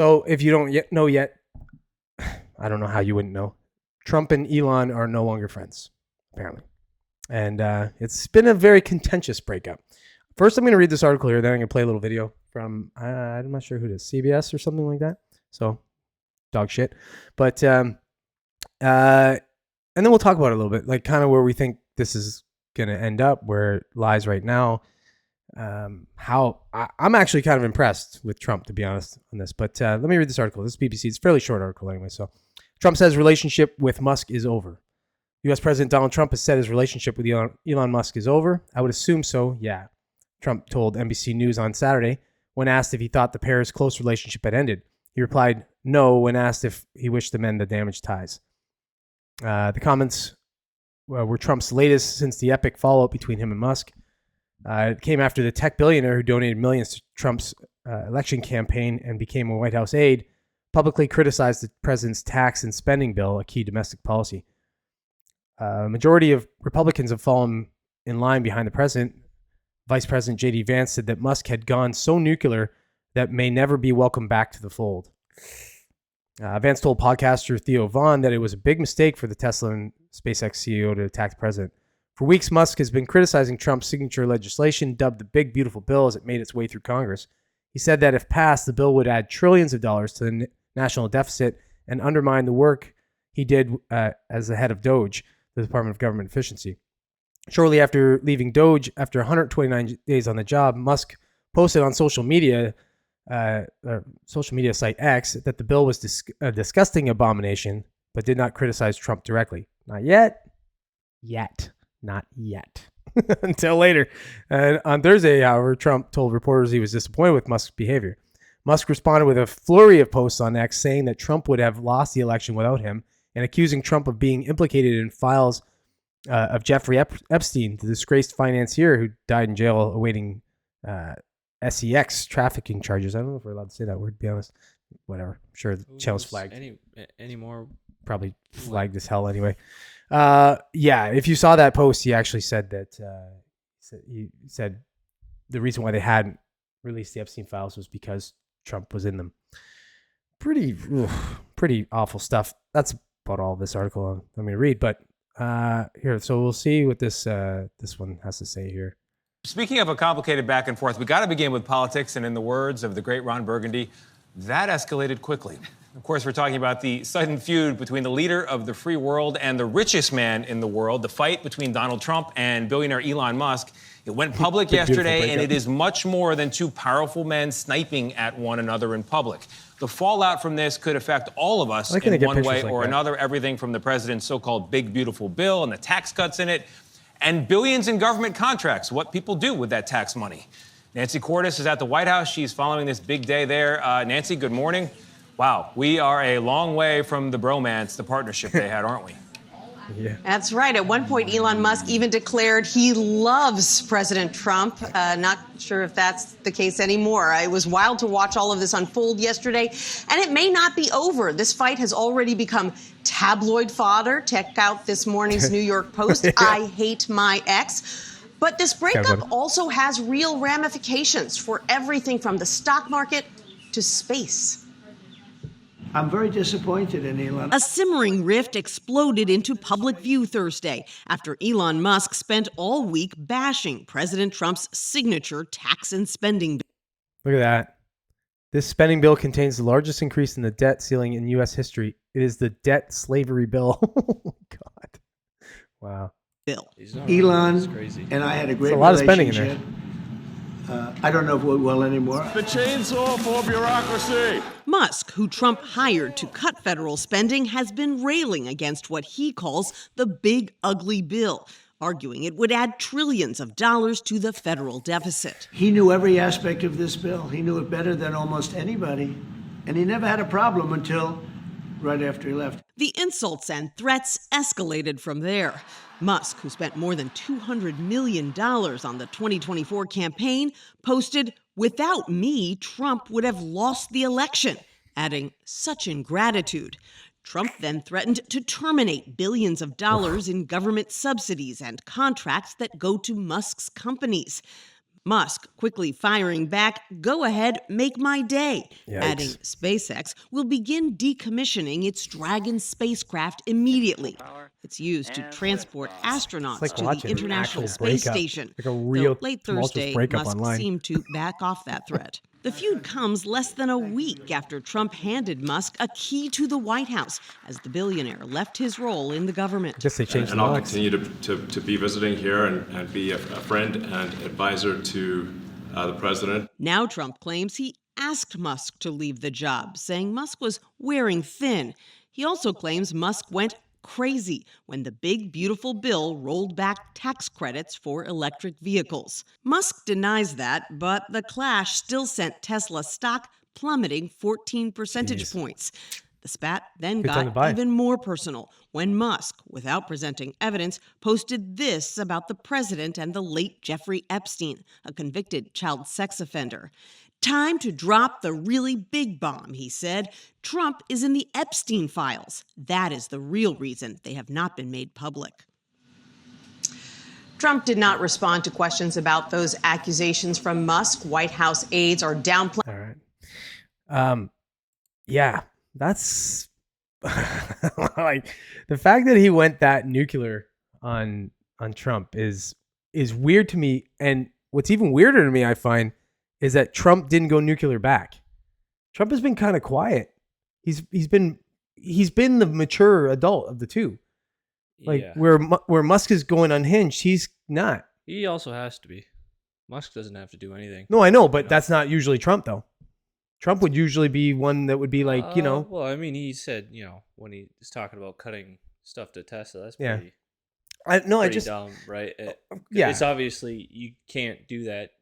So if you don't know yet, I don't know how you wouldn't know. Trump and Elon are no longer friends, apparently. And it's been a very contentious breakup. First, I'm going to read this article here. Then I'm going to play a little video from, I'm not sure who it is, CBS or something like that. So, dog shit. But, and then we'll talk about it a little bit, like kind of where we think this is going to end up, where it lies right now. How I'm actually kind of impressed with Trump, to be honest, on this. But let me read this article. This is BBC. It's a fairly short article anyway. So Trump says relationship with Musk is over. U.S. President Donald Trump has said his relationship with Elon Musk is over. I would assume so, yeah. Trump told NBC News on Saturday when asked if he thought the pair's close relationship had ended. He replied no when asked if he wished to mend the damaged ties. The comments were Trump's latest since the epic fallout between him and Musk. It came after the tech billionaire who donated millions to Trump's election campaign and became a White House aide publicly criticized the president's tax and spending bill, a key domestic policy. Majority of Republicans have fallen in line behind the president. Vice President J.D. Vance said that Musk had gone so nuclear that may never be welcomed back to the fold. Vance told podcaster Theo Vaughn that it was a big mistake for the Tesla and SpaceX CEO to attack the president. For weeks, Musk has been criticizing Trump's signature legislation, dubbed the Big Beautiful Bill, as it made its way through Congress. He said that if passed, the bill would add trillions of dollars to the national deficit and undermine the work he did as the head of DOGE, the Department of Government Efficiency. Shortly after leaving DOGE, after 129 days on the job, Musk posted on social media site X that the bill was a disgusting abomination, but did not criticize Trump directly. Not yet. Not yet. Until later. And on Thursday, however, Trump told reporters he was disappointed with Musk's behavior. Musk responded with a flurry of posts on X saying that Trump would have lost the election without him and accusing Trump of being implicated in files of Jeffrey Epstein, the disgraced financier who died in jail awaiting SEX trafficking charges. I don't know if we're allowed to say that word, to be honest. Whatever. I'm sure the channel's flagged. Any more? Probably flagged as hell anyway. Yeah, if you saw that post, he actually said that he said the reason why they hadn't released the Epstein files was because Trump was in them. Pretty awful stuff. That's about all this article I'm going to read. But here, so we'll see what this one has to say here. Speaking of a complicated back and forth, we got to begin with politics, and in the words of the great Ron Burgundy, that escalated quickly. Of course, we're talking about the sudden feud between the leader of the free world and the richest man in the world, the fight between Donald Trump and billionaire Elon Musk. It went public yesterday, and it is much more than two powerful men sniping at one another in public. The fallout from this could affect all of us in one way or another, everything from the president's so-called big, beautiful bill and the tax cuts in it, and billions in government contracts, what people do with that tax money. Nancy Cordes is at the White House. She's following this big day there. Nancy, good morning. Wow, we are a long way from the bromance, the partnership they had, aren't we? Yeah. That's right. At one point, Elon Musk even declared he loves President Trump. Not sure if that's the case anymore. It was wild to watch all of this unfold yesterday, and it may not be over. This fight has already become tabloid fodder. Check out this morning's New York Post. Yeah. I hate my ex. But this breakup also has real ramifications for everything from the stock market to space. I'm very disappointed in Elon. A simmering rift exploded into public view Thursday after Elon Musk spent all week bashing President Trump's signature tax and spending bill. Look at that. This spending bill contains the largest increase in the debt ceiling in U.S. history. It is the debt slavery bill. Oh, God. Wow. Bill. Elon and I had a great relationship. A lot of spending in there. I don't know if we will anymore. The chainsaw for bureaucracy. Musk, who Trump hired to cut federal spending, has been railing against what he calls the big, ugly bill, arguing it would add trillions of dollars to the federal deficit. He knew every aspect of this bill. He knew it better than almost anybody. And he never had a problem until right after he left. The insults and threats escalated from there. Musk, who spent more than $200 million on the 2024 campaign, posted, "Without me, Trump would have lost the election," adding, "Such ingratitude." Trump then threatened to terminate billions of dollars in government subsidies and contracts that go to Musk's companies. Musk quickly firing back, "Go ahead, make my day," Yikes. adding SpaceX will begin decommissioning its Dragon spacecraft immediately. It's used to transport astronauts like to the watching an International actual Space breakup, Station. like a real Though late tumultuous Thursday, breakup Musk online. seemed to back off that threat. The feud comes less than a week after Trump handed Musk a key to the White House as the billionaire left his role in the government. I guess they changed And the I'll locks. continue to be visiting here and be a friend and advisor to the president. Now Trump claims he asked Musk to leave the job, saying Musk was wearing thin. He also claims Musk went crazy when the big, beautiful bill rolled back tax credits for electric vehicles. Musk denies that, but the clash still sent Tesla stock plummeting 14 percentage Jeez. points. The spat then Good time to got buy. even more personal when Musk, without presenting evidence, posted this about the president and the late Jeffrey Epstein, a convicted child sex offender. "Time to drop the really big bomb," he said. "Trump is in the Epstein files. That is the real reason they have not been made public." Trump did not respond to questions about those accusations from Musk. White House aides are downplaying. All right. Yeah, that's like the fact that he went that nuclear on Trump is weird to me. And what's even weirder to me, I find, is that Trump didn't go nuclear back. Trump has been kind of quiet. He's been the mature adult of the two. Like Yeah. where Musk is going unhinged, he's not. He also has to be. Musk doesn't have to do anything. No, I know, but that's not usually Trump though. Trump would usually be one that would be like, Well, I mean, he said, when he was talking about cutting stuff to Tesla, that's Yeah. pretty, I pretty dumb, right? Yeah. It's obviously, you can't do that,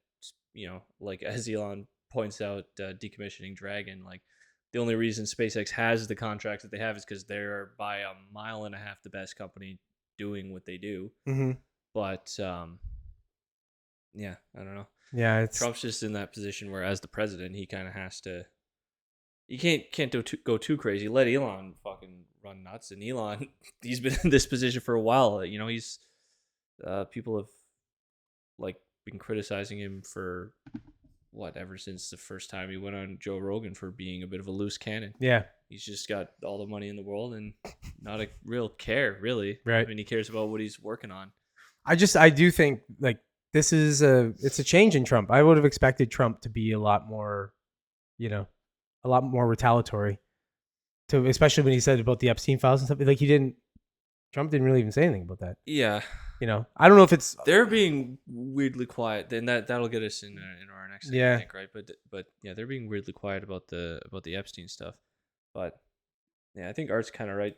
like as Elon points out, decommissioning Dragon, like the only reason SpaceX has the contracts that they have is because they're by a mile and a half the best company doing what they do. Mm-hmm. But, yeah, I don't know. Yeah, it's Trump's just in that position where, as the president, he kind of has to. You can't go too crazy. Let Elon fucking run nuts. And Elon, he's been in this position for a while. He's people have like been criticizing him for ever since the first time he went on Joe Rogan for being a bit of a loose cannon. yeah. He's just got all the money in the world and not a real care, really. Right. I mean, he cares about what he's working on. I do think like this is it's a change in Trump. I would have expected Trump to be a lot more retaliatory, to especially when he said about the Epstein files and stuff. Like Trump didn't really even say anything about that. Yeah. I don't know if it's They're being weirdly quiet. Then that'll get us in our next thing, Yeah. I think, right? But yeah, they're being weirdly quiet about the Epstein stuff. But yeah, I think Art's kind of right.